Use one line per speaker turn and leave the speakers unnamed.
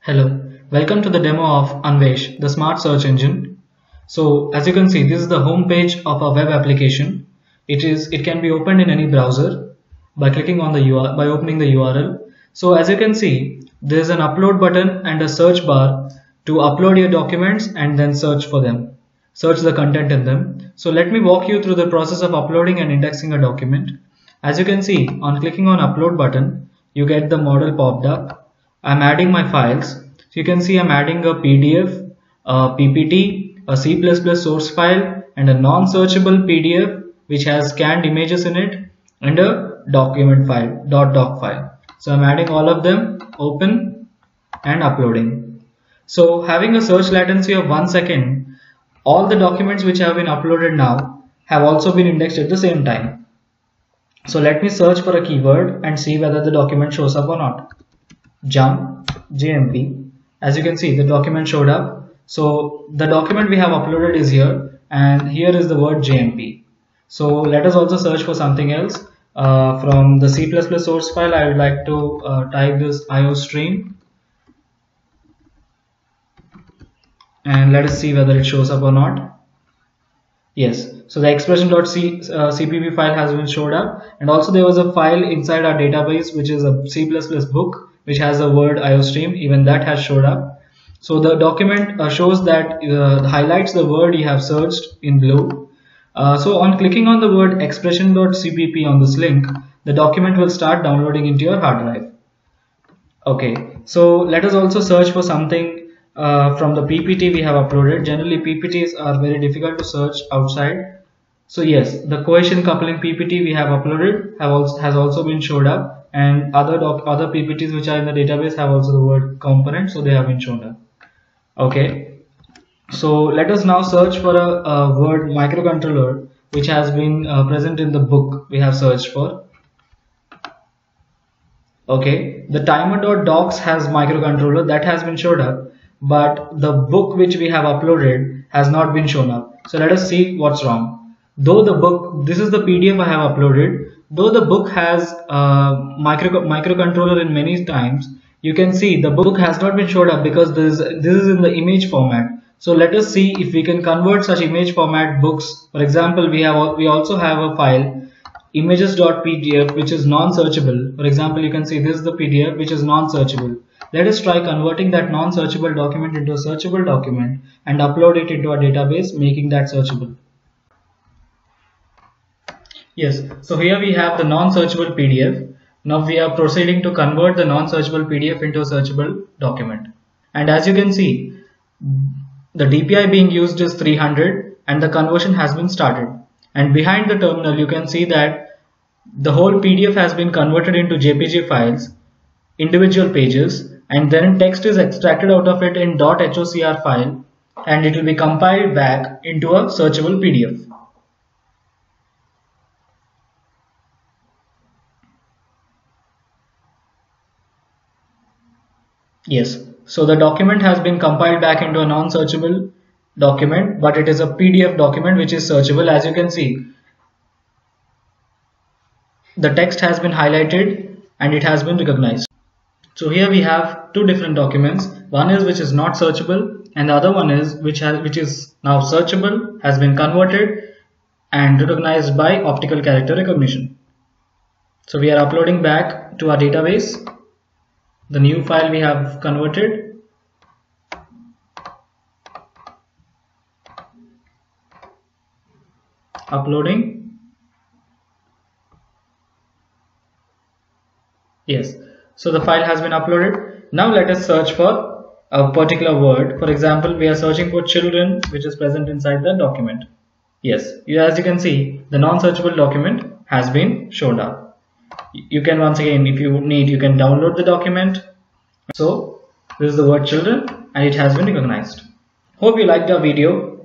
Hello, welcome to the demo of Anvesh, the smart search engine. So as you can see, this is the home page of a web application. It can be opened in any browser by clicking on the URL, by opening the URL. So as you can see, there is an upload button and a search bar to upload your documents and then search for them. Search the content in them. So let me walk you through the process of uploading and indexing a document. As you can see, on clicking on upload button, you get the model popped up. I'm adding my files. So you can see I'm adding a PDF, a PPT, a C++ source file, and a non-searchable PDF which has scanned images in it, and a document file, .doc file. So I'm adding all of them, open and uploading. So having a search latency of 1 second, all the documents which have been uploaded now have also been indexed at the same time. So let me search for a keyword and see whether the document shows up or not. Jump JMP. As you can see, the document showed up. So the document we have uploaded is here, and here is the word JMP. So let us also search for something else. From the C++ source file, I would like to type this IOStream, and let us see whether it shows up or not. Yes, so the expression.cpp file has been showed up, and also there was a file inside our database which is a C++ book which has the word IOStream. Even that has showed up. So the document shows that highlights the word you have searched in blue. So on clicking on the word expression.cpp on this link, the document will start downloading into your hard drive. Okay, so let us also search for something from the PPT we have uploaded. Generally PPTs are very difficult to search outside. So yes, the cohesion coupling PPT we have uploaded has also been showed up, and other PPTs which are in the database have also the word component, so they have been shown up. Okay, so let us now search for a word microcontroller which has been present in the book we have searched for. Okay, the timer.docs has microcontroller, that has been showed up, but the book which we have uploaded has not been shown up. So let us see what's wrong. Though the book, this is the PDF I have uploaded, though the book has microcontroller in many times, you can see the book has not been showed up because this is in the image format. So let us see if we can convert such image format books. For example, we also have a file images.pdf which is non-searchable. For example, you can see this is the PDF which is non-searchable. Let us try converting that non-searchable document into a searchable document and upload it into our database, making that searchable. Yes, so here we have the non-searchable PDF. Now we are proceeding to convert the non-searchable PDF into a searchable document. And as you can see, the DPI being used is 300 and the conversion has been started. And behind the terminal you can see that the whole PDF has been converted into JPG files, individual pages, and then text is extracted out of it in .hocr file, and it will be compiled back into a searchable PDF. Yes, so the document has been compiled back into a non-searchable document, but it is a PDF document which is searchable. As you can see, the text has been highlighted and it has been recognized. So here we have two different documents. One is which is not searchable, and the other one is which is now searchable, has been converted and recognized by optical character recognition. So we are uploading back to our database the new file we have converted. Uploading. Yes, so the file has been uploaded. Now let us search for a particular word. For example, we are searching for children, which is present inside the document. Yes, as you can see, the non-searchable document has been shown up. You can, once again, if you need, you can download the document. So this is the word children and it has been recognized. Hope you liked our video.